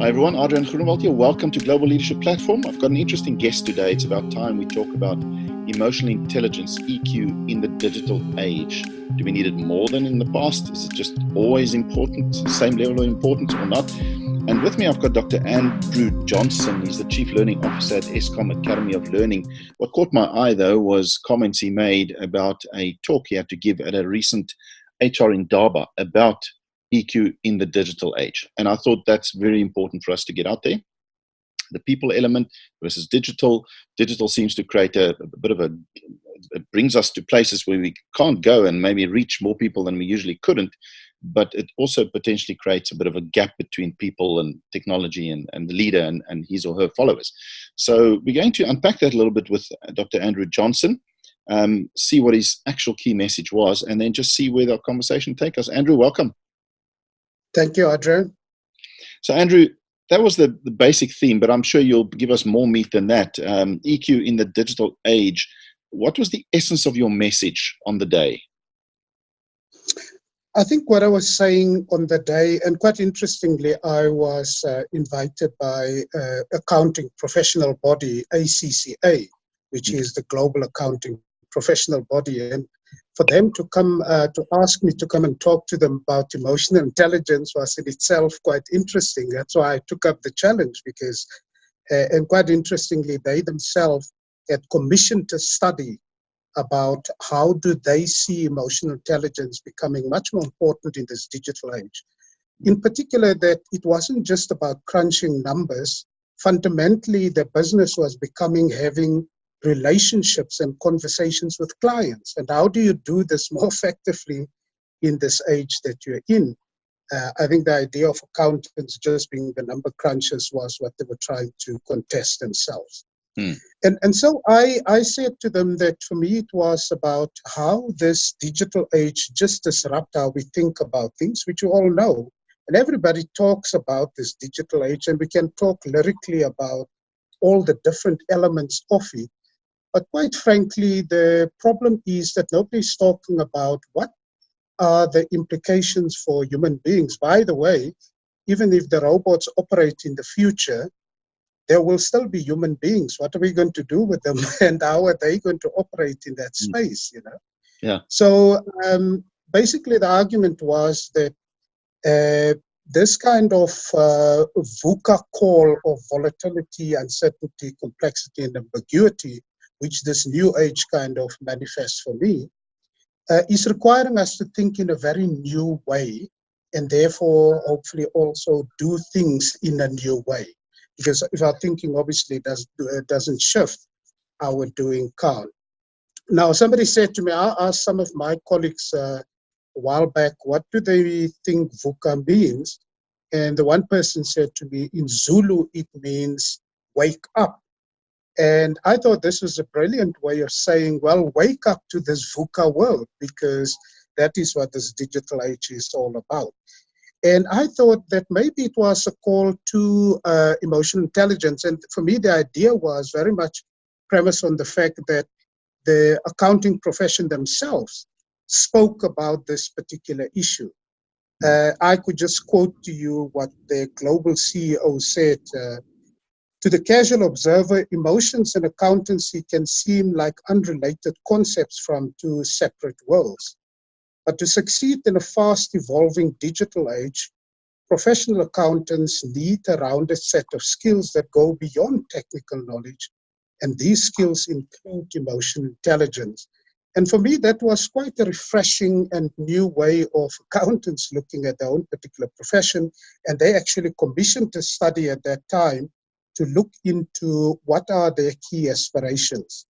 Hi everyone, Adrian Groenewald here. Welcome to Global Leadership Platform. I've got an interesting guest today. It's about time we talk about emotional intelligence, EQ, in the digital age. Do we need it more than in the past? Is it just always important, same level of importance or not? And with me, I've got Dr. Andrew Johnson. He's the Chief Learning Officer at Eskom Academy of Learning. What caught my eye, though, was comments he made about a talk he had to give at a recent HR in Durban about EQ in the digital age. And I thought that's very important for us to get out there. The people element versus digital. Digital seems to create a bit of it brings us to places where we can't go and maybe reach more people than we usually couldn't. But it also potentially creates a bit of a gap between people and technology and the leader and his or her followers. So we're going to unpack that a little bit with Dr. Andrew Johnson, see what his actual key message was, and then just see where the conversation takes us. Andrew, welcome. Thank you, Adrian. So, Andrew, that was the basic theme, but I'm sure you'll give us more meat than that. EQ in the digital age. What was the essence of your message on the day? I think what I was saying on the day, and quite interestingly, I was invited by accounting professional body, ACCA, which is the global accounting professional body. And for them to come to ask me to come and talk to them about emotional intelligence was in itself quite interesting. That's why I took up the challenge because, and quite interestingly, they themselves had commissioned a study about how do they see emotional intelligence becoming much more important in this digital age. In particular, that it wasn't just about crunching numbers. Fundamentally, the business was having relationships and conversations with clients. And how do you do this more effectively in this age that you're in? I think the idea of accountants just being the number crunchers was what they were trying to contest themselves. And so I said to them that for me it was about how this digital age just disrupts how we think about things, which you all know. And everybody talks about this digital age, and we can talk lyrically about all the different elements of it. But quite frankly, the problem is that nobody's talking about what are the implications for human beings. By the way, even if the robots operate in the future, there will still be human beings. What are we going to do with them, and how are they going to operate in that space? Yeah. So basically, the argument was that this kind of VUCA call of volatility, uncertainty, complexity, and ambiguity, which this new age kind of manifests for me, is requiring us to think in a very new way, and therefore hopefully also do things in a new way. Because if our thinking obviously doesn't shift, our doing can't. Now, somebody said to me, I asked some of my colleagues a while back, what do they think VUCA means? And the one person said to me, in Zulu, it means wake up. And I thought this was a brilliant way of saying, well, wake up to this VUCA world, because that is what this digital age is all about. And I thought that maybe it was a call to emotional intelligence. And for me, the idea was very much premised on the fact that the accounting profession themselves spoke about this particular issue. I could just quote to you what the global CEO said. To the casual observer, emotions and accountancy can seem like unrelated concepts from two separate worlds. But to succeed in a fast-evolving digital age, professional accountants need a rounded set of skills that go beyond technical knowledge, and these skills include emotional intelligence. And for me, that was quite a refreshing and new way of accountants looking at their own particular profession, and they actually commissioned a study at that time to look into what are their key aspirations.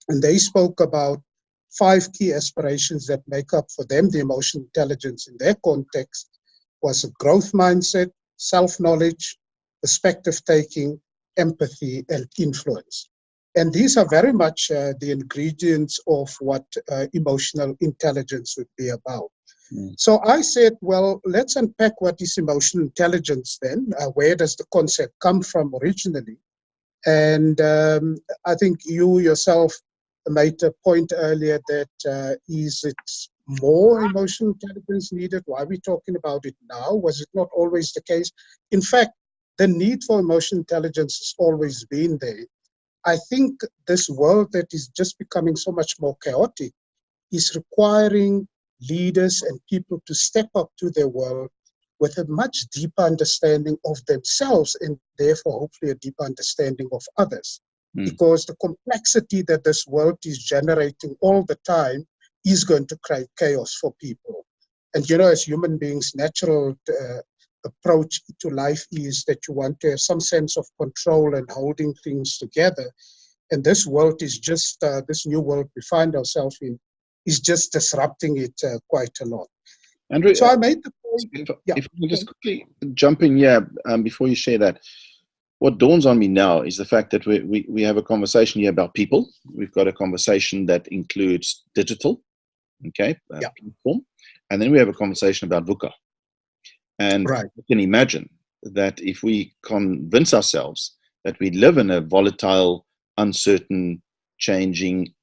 And they spoke about 5 key aspirations that make up for them the emotional intelligence in their context was a growth mindset, self-knowledge, perspective taking, empathy, and influence. And these are very much the ingredients of what emotional intelligence would be about. So I said, well, let's unpack what is emotional intelligence then. Where does the concept come from originally? And I think you yourself made a point earlier that is it more emotional intelligence needed? Why are we talking about it now? Was it not always the case? In fact, the need for emotional intelligence has always been there. I think this world that is just becoming so much more chaotic is requiring leaders and people to step up to their world with a much deeper understanding of themselves and therefore hopefully a deeper understanding of others. Because the complexity that this world is generating all the time is going to create chaos for people. And as human beings, natural approach to life is that you want to have some sense of control and holding things together. And this world is just, this new world we find ourselves in, is just disrupting it quite a lot. Andrew, so I made the point. If I can just quickly jump in here before you share that. What dawns on me now is the fact that we have a conversation here about people. We've got a conversation that includes digital, platform, and then we have a conversation about VUCA. And you can imagine that if we convince ourselves that we live in a volatile, uncertain, changing,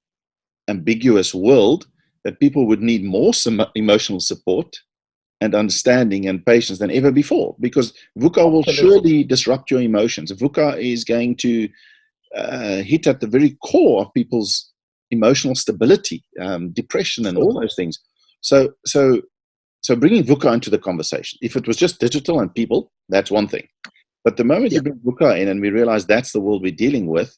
ambiguous world, that people would need more emotional support and understanding and patience than ever before, because VUCA will surely disrupt your emotions. VUCA is going to hit at the very core of people's emotional stability, depression, and all those things. So bringing VUCA into the conversation, if it was just digital and people, that's one thing. But the moment you bring VUCA in and we realize that's the world we're dealing with,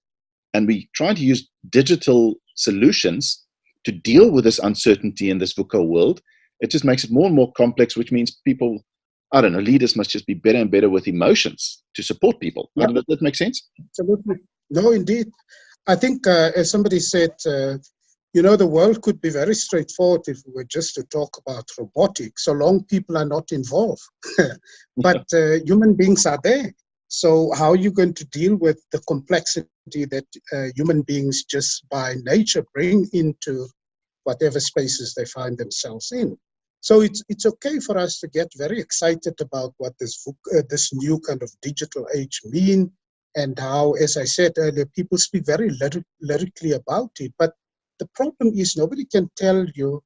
and we try to use digital solutions to deal with this uncertainty in this VUCA world, it just makes it more and more complex, which means people, I don't know, leaders must just be better and better with emotions to support people. Does that make sense? Absolutely. No, indeed. I think, as somebody said, the world could be very straightforward if we were just to talk about robotics, so long people are not involved. But human beings are there. So how are you going to deal with the complexity that human beings just by nature bring into whatever spaces they find themselves in? So it's okay for us to get very excited about what this new kind of digital age mean, and how, as I said earlier, people speak very lyrically about it. But the problem is nobody can tell you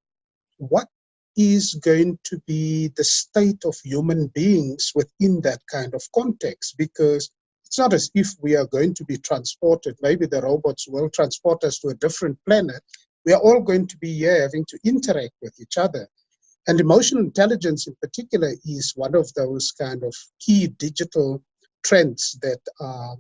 what is going to be the state of human beings within that kind of context, because it's not as if we are going to be transported. Maybe the robots will transport us to a different planet. We are all going to be here having to interact with each other. And emotional intelligence in particular is one of those kind of key digital trends that are,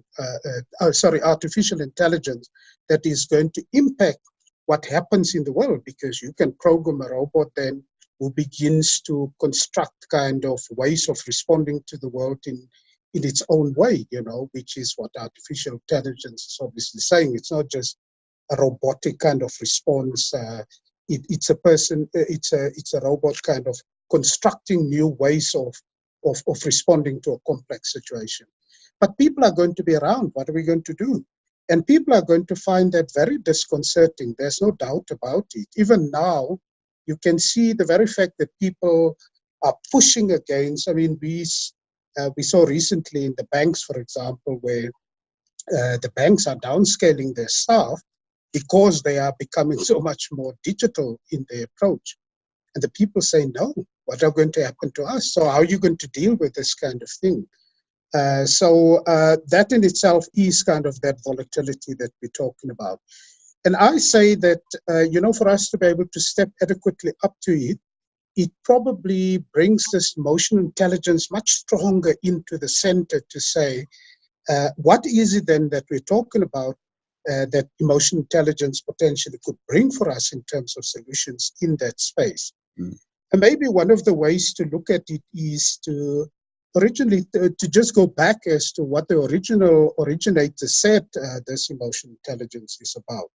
artificial intelligence that is going to impact what happens in the world, because you can program a robot then who begins to construct kind of ways of responding to the world in its own way, which is what artificial intelligence is obviously saying. It's not just a robotic kind of response. It's a robot kind of constructing new ways of responding to a complex situation. But people are going to be around. What are we going to do? And people are going to find that very disconcerting. There's no doubt about it. Even now, you can see the very fact that people are pushing against. I mean, we saw recently in the banks, for example, where the banks are downscaling their staff because they are becoming so much more digital in their approach. And the people say, no, what are going to happen to us? So how are you going to deal with this kind of thing? So that in itself is kind of that volatility that we're talking about. And I say that, for us to be able to step adequately up to it, it probably brings this emotional intelligence much stronger into the center to say, what is it then that we're talking about that emotional intelligence potentially could bring for us in terms of solutions in that space? And maybe one of the ways to look at it is to originally to just go back as to what the original originator said this emotional intelligence is about.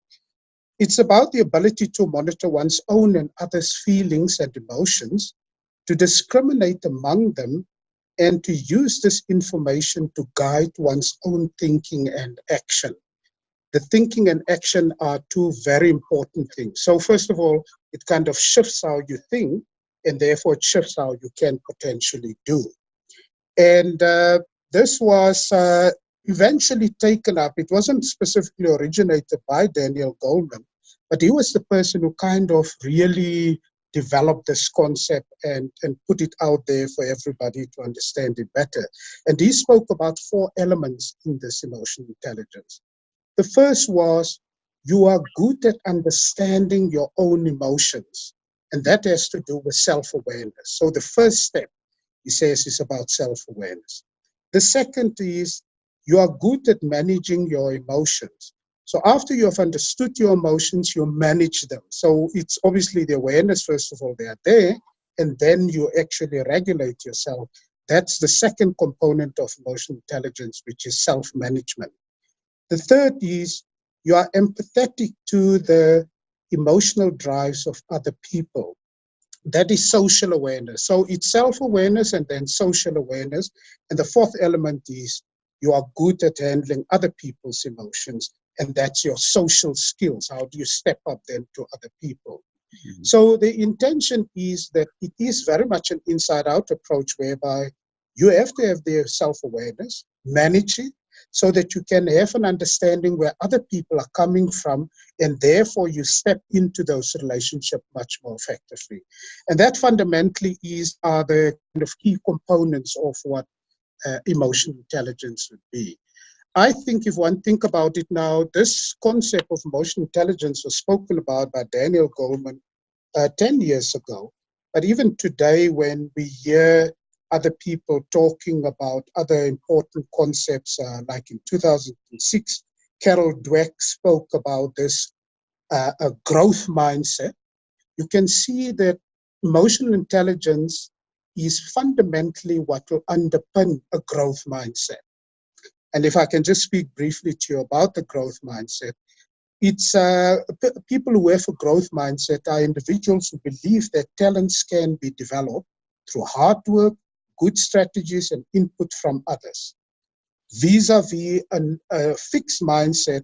It's about the ability to monitor one's own and others' feelings and emotions, to discriminate among them, and to use this information to guide one's own thinking and action. The thinking and action are two very important things. So first of all, it kind of shifts how you think, and therefore it shifts how you can potentially do. And this was eventually taken up. It wasn't specifically originated by Daniel Goleman, but he was the person who kind of really develop this concept and put it out there for everybody to understand it better. And he spoke about 4 elements in this emotional intelligence. The first was, you are good at understanding your own emotions, and that has to do with self-awareness. So the first step, he says, is about self-awareness. The second is, you are good at managing your emotions. So after you have understood your emotions, you manage them. So it's obviously the awareness, first of all, they are there, and then you actually regulate yourself. That's the second component of emotional intelligence, which is self-management. The third is, you are empathetic to the emotional drives of other people. That is social awareness. So it's self-awareness and then social awareness. And the fourth element is, you are good at handling other people's emotions. And that's your social skills. How do you step up then to other people? Mm-hmm. So the intention is that it is very much an inside-out approach, whereby you have to have their self-awareness, manage it, so that you can have an understanding where other people are coming from, and therefore you step into those relationships much more effectively. And that fundamentally are the kind of key components of what emotional intelligence would be. I think if one think about it now, this concept of emotional intelligence was spoken about by Daniel Goleman 10 years ago. But even today, when we hear other people talking about other important concepts, like in 2006, Carol Dweck spoke about this a growth mindset. You can see that emotional intelligence is fundamentally what will underpin a growth mindset. And if I can just speak briefly to you about the growth mindset, it's people who have a growth mindset are individuals who believe that talents can be developed through hard work, good strategies, and input from others, vis-a-vis a fixed mindset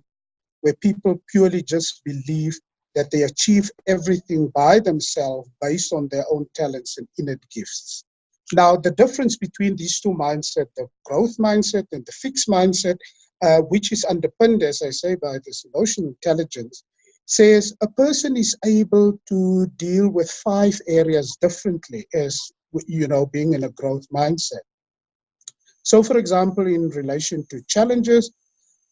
where people purely just believe that they achieve everything by themselves based on their own talents and innate gifts. Now, the difference between these two mindsets, the growth mindset and the fixed mindset, which is underpinned, as I say, by this emotional intelligence, says a person is able to deal with 5 areas differently as, being in a growth mindset. So, for example, in relation to challenges,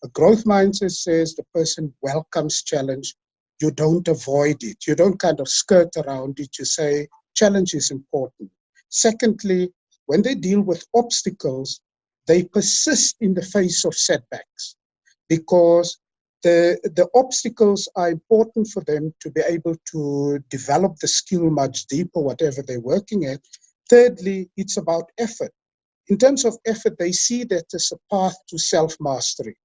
a growth mindset says the person welcomes challenge. You don't avoid it. You don't kind of skirt around it. You say challenge is important. Secondly, when they deal with obstacles, they persist in the face of setbacks, because the obstacles are important for them to be able to develop the skill much deeper, whatever they're working at. Thirdly, it's about effort. In terms of effort, they see that as a path to self-mastery.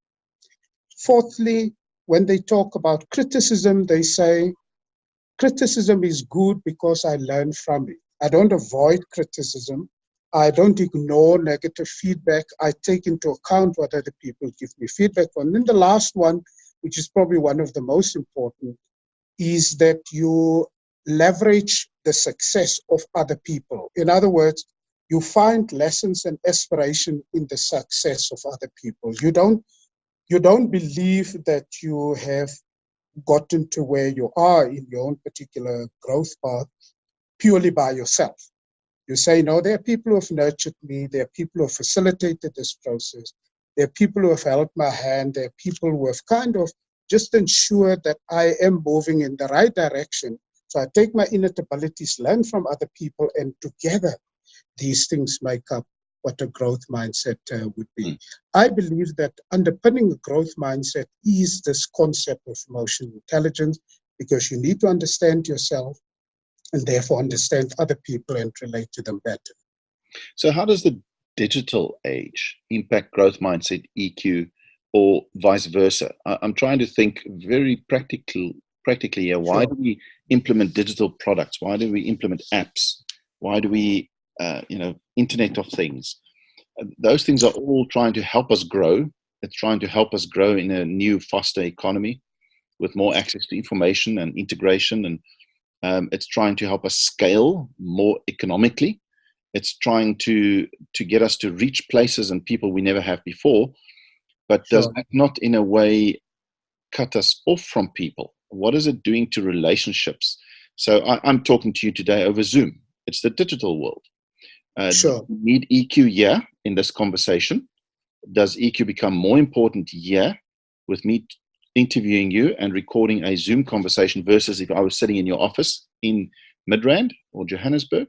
Fourthly, when they talk about criticism, they say criticism is good because I learn from it. I don't avoid criticism. I don't ignore negative feedback. I take into account what other people give me feedback on. And then the last one, which is probably one of the most important, is that you leverage the success of other people. In other words, you find lessons and aspiration in the success of other people. You don't believe that you have gotten to where you are in your own particular growth path purely by yourself. You say, no, there are people who have nurtured me. There are people who have facilitated this process. There are people who have held my hand. There are people who have kind of just ensured that I am moving in the right direction. So I take my innate abilities, learn from other people, and together these things make up what a growth mindset would be. I believe that underpinning a growth mindset is this concept of emotional intelligence, because you need to understand yourself and therefore understand other people and relate to them better. So how does the digital age impact growth mindset, EQ, or vice versa? I'm trying to think very practically here. Why do we implement digital products? Why do we implement apps? Why do we, Internet of Things? Those things are all trying to help us grow. It's trying to help us grow in a new, faster economy with more access to information and integration. And it's trying to help us scale more economically. It's trying to get us to reach places and people we never have before. But does that not, in a way, cut us off from people? What is it doing to relationships? So I'm talking to you today over Zoom. It's the digital world. Do Sure. you need EQ? Yeah, in this conversation. Does EQ become more important? Yeah, with me interviewing you and recording a Zoom conversation versus if I was sitting in your office in Midrand or Johannesburg?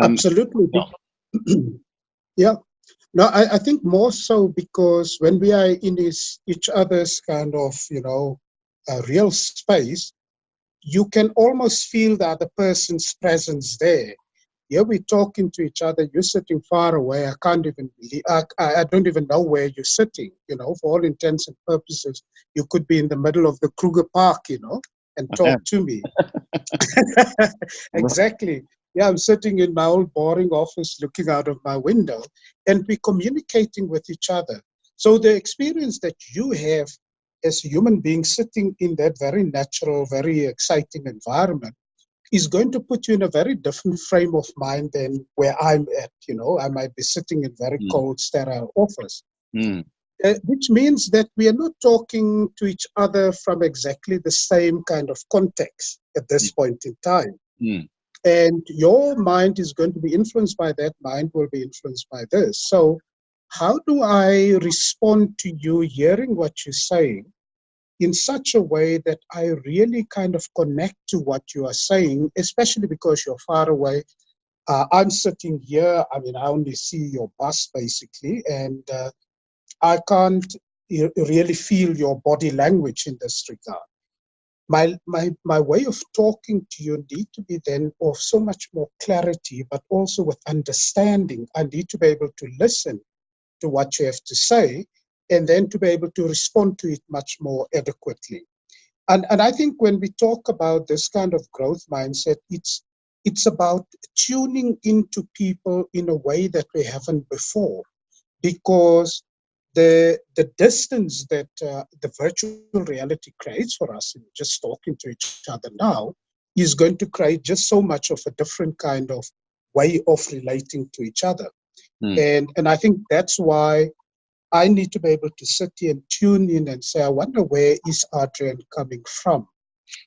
Absolutely. Yeah. Yeah. No, I think more so because when we are in each other's kind of, real space, you can almost feel the other person's presence there. Yeah, we're talking to each other. You're sitting far away. I can't even believe. I don't even know where you're sitting. For all intents and purposes, you could be in the middle of the Kruger Park, and I talk am. to me. Exactly. Yeah, I'm sitting in my old boring office looking out of my window, and we're communicating with each other. So the experience that you have as a human being sitting in that very natural, very exciting environment is going to put you in a very different frame of mind than where I'm at. I might be sitting in very Mm, cold, sterile office. mm, Which means that we are not talking to each other from exactly the same kind of context at this point in time. mm, And your mind is going to be influenced by that, mind will be influenced by this. So, how do I respond to you hearing what you're saying in such a way that I really kind of connect to what you are saying, especially because you're far away? I'm sitting here, I mean, I only see your bus basically, and I can't really feel your body language in this regard. My way of talking to you need to be then of so much more clarity, but also with understanding. I need to be able to listen to what you have to say, and then to be able to respond to it much more adequately. And I think when we talk about this kind of growth mindset, it's about tuning into people in a way that we haven't before, because the distance that the virtual reality creates for us in just talking to each other now is going to create just so much of a different kind of way of relating to each other. mm. And I think that's why I need to be able to sit here and tune in and say, I wonder, where is Adrian coming from?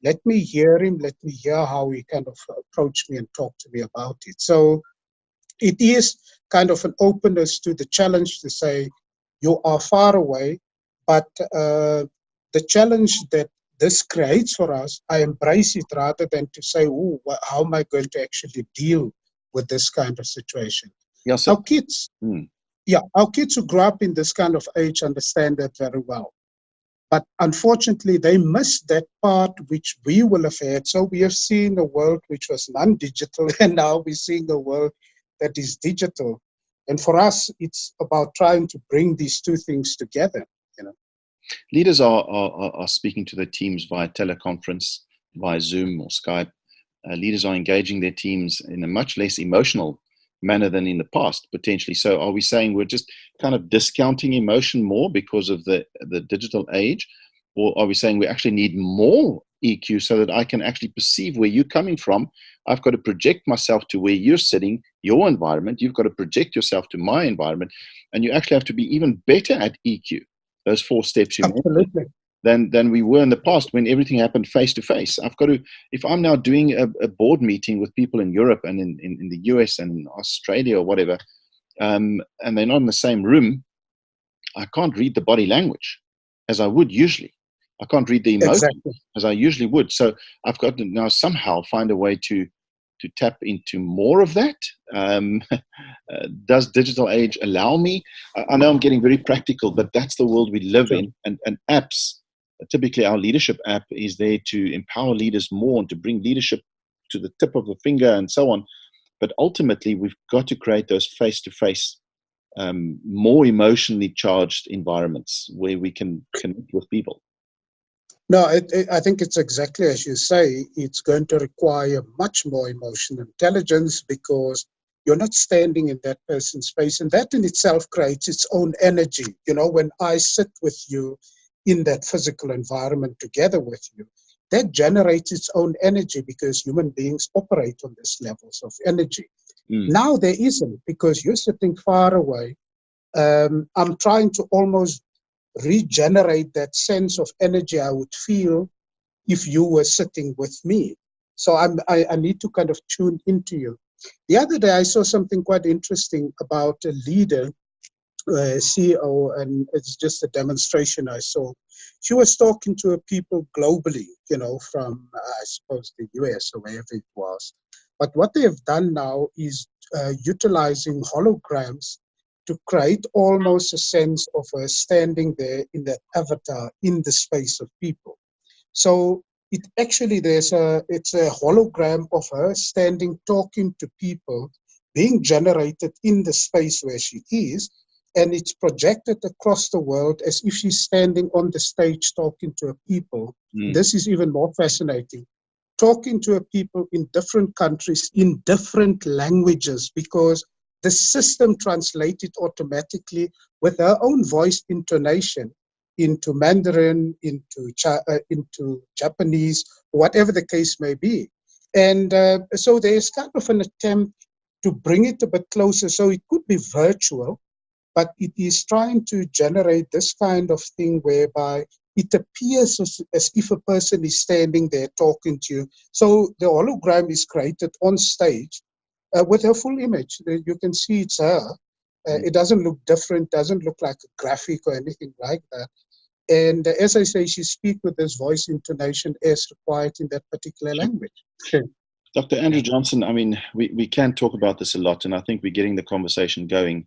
Let me hear him. Let me hear how he kind of approach me and talk to me about it. So it is kind of an openness to the challenge to say, you are far away, but the challenge that this creates for us, I embrace it rather than to say, oh, how am I going to actually deal with this kind of situation? Yeah, so, Our kids, mm, our kids who grow up in this kind of age understand that very well. But unfortunately, they miss that part which we will have had. So we have seen a world which was non-digital, and now we're seeing a world that is digital. And for us, it's about trying to bring these two things together. leaders are speaking to their teams via teleconference, via Zoom or Skype. Leaders are engaging their teams in a much less emotional manner than in the past, potentially. So are we saying we're just kind of discounting emotion more because of the digital age? Or are we saying we actually need more EQ so that I can actually perceive where you're coming from? I've got to project myself to where you're sitting, your environment. You've got to project yourself to my environment. And you actually have to be even better at EQ, those 4 steps you mentioned, Absolutely. than we were in the past when everything happened face to face. I've got to, if I'm now doing a board meeting with people in Europe and in the US and Australia or whatever, and they're not in the same room, I can't read the body language as I would usually. I can't read the emotions Exactly. as I usually would. So I've got to now somehow find a way to tap into more of that. Does digital age allow me? I know I'm getting very practical, but that's the world we live Sure. in. And apps, typically our leadership app is there to empower leaders more and to bring leadership to the tip of the finger and so on. But ultimately, we've got to create those face-to-face, more emotionally charged environments where we can connect with people. No, I think it's exactly as you say. It's going to require much more emotional intelligence because you're not standing in that person's space. And that in itself creates its own energy. When I sit with you in that physical environment together with you, that generates its own energy because human beings operate on these levels of energy. Mm, Now there isn't because you're sitting far away. I'm trying to almost regenerate that sense of energy I would feel if you were sitting with me. So I need to kind of tune into you. The other day, I saw something quite interesting about a leader, CEO, and it's just a demonstration I saw. She was talking to people globally, from, I suppose, the US or wherever it was. But what they have done now is utilizing holograms to create almost a sense of her standing there in the avatar in the space of people. So it actually it's a hologram of her standing talking to people being generated in the space where she is, and it's projected across the world as if she's standing on the stage talking to a people. This is even more fascinating. Talking to a people in different countries in different languages, because the system translated automatically with her own voice intonation into Mandarin, into Japanese, whatever the case may be. And so there's kind of an attempt to bring it a bit closer. So it could be virtual, but it is trying to generate this kind of thing whereby it appears as if a person is standing there talking to you. So the hologram is created on stage with her full image. You can see it's her. It doesn't look different, doesn't look like a graphic or anything like that. And as I say, she speaks with this voice intonation as required in that particular language. Okay. Dr. Andrew Johnson, I mean, we can talk about this a lot, and I think we're getting the conversation going.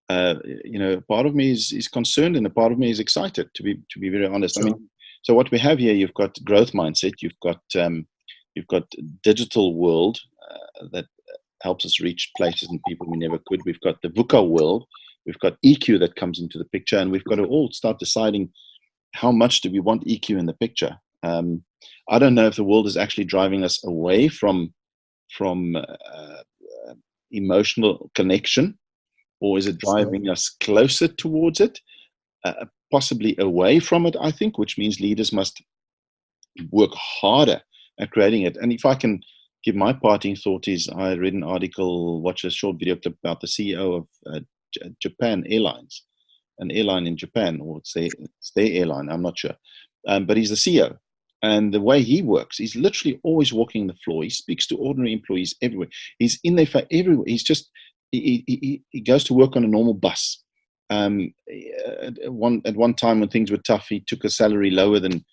Part of me is concerned, and a part of me is excited. To be very honest, Sure. I mean, so what we have here, you've got growth mindset, you've got digital world that helps us reach places and people we never could. We've got the VUCA world, we've got EQ that comes into the picture, and we've got to all start deciding how much do we want EQ in the picture. I don't know if the world is actually driving us away from emotional connection, or is it driving us closer towards it, possibly away from it, I think, which means leaders must work harder at creating it. And if I can give my parting thought is, I read an article, watched a short video clip about the CEO of Japan Airlines, an airline in Japan, or it's their airline, I'm not sure. But he's the CEO. And the way he works, he's literally always walking the floor. He speaks to ordinary employees everywhere. He's in there for everywhere. He's just, he goes to work on a normal bus. At one time when things were tough, he took a salary lower than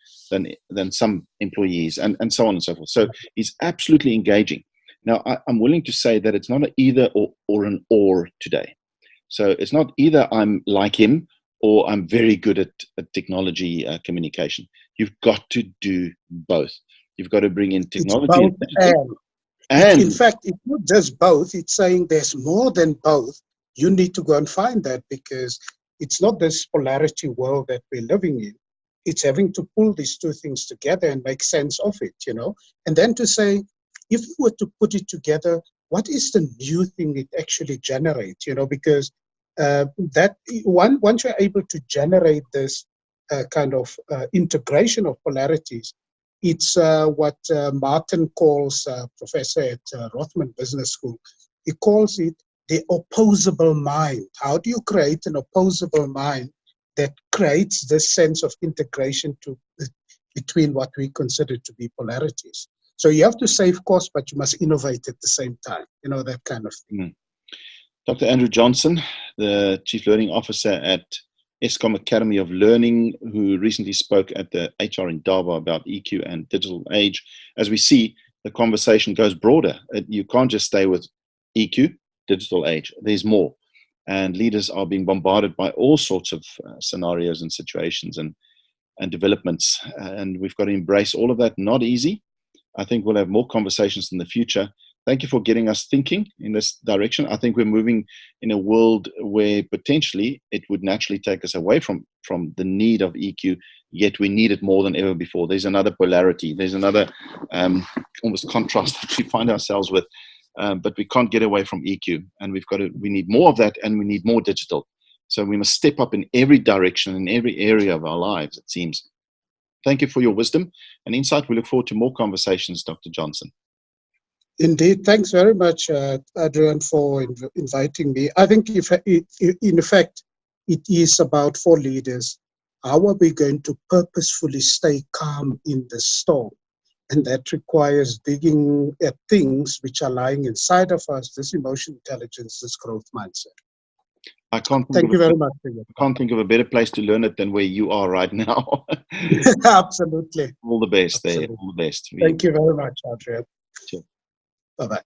some employees, and so on and so forth. So he's absolutely engaging. Now, I'm willing to say that it's not an either or an or today. So it's not either I'm like him or I'm very good at technology communication. You've got to do both. You've got to bring in technology. It's both and in fact, it's not just both. It's saying there's more than both. You need to go and find that, because it's not this polarity world that we're living in. It's having to pull these two things together and make sense of it, and then to say, if you were to put it together, what is the new thing it actually generates, because that once you're able to generate this kind of integration of polarities, it's what Martin calls, professor at Rothman Business School, he calls it the opposable mind. How do you create an opposable mind that creates this sense of integration between what we consider to be polarities? So you have to save costs, but you must innovate at the same time, that kind of thing. Dr. Andrew Johnson, the Chief Learning Officer at Eskom Academy of Learning, who recently spoke at the HR in Dava about EQ and digital age. As we see, the conversation goes broader. You can't just stay with EQ, digital age. There's more. And leaders are being bombarded by all sorts of scenarios and situations and developments. And we've got to embrace all of that. Not easy. I think we'll have more conversations in the future. Thank you for getting us thinking in this direction. I think we're moving in a world where potentially it would naturally take us away from the need of EQ, yet we need it more than ever before. There's another polarity. There's another almost contrast that we find ourselves with, but we can't get away from EQ, and we need more of that, and we need more digital. So we must step up in every direction, in every area of our lives, it seems. Thank you for your wisdom and insight. We look forward to more conversations, Dr. Johnson. Indeed. Thanks very much, Adrian, for inviting me. I think, in effect, it is about, for leaders, how are we going to purposefully stay calm in the storm? And that requires digging at things which are lying inside of us, this emotional intelligence, this growth mindset. I can't think Thank of you very much for your I can't think of a better place to learn it than where you are right now. Absolutely. All the best there. Absolutely. All the best. Thank you very much, Adrian. Sure. Bye-bye.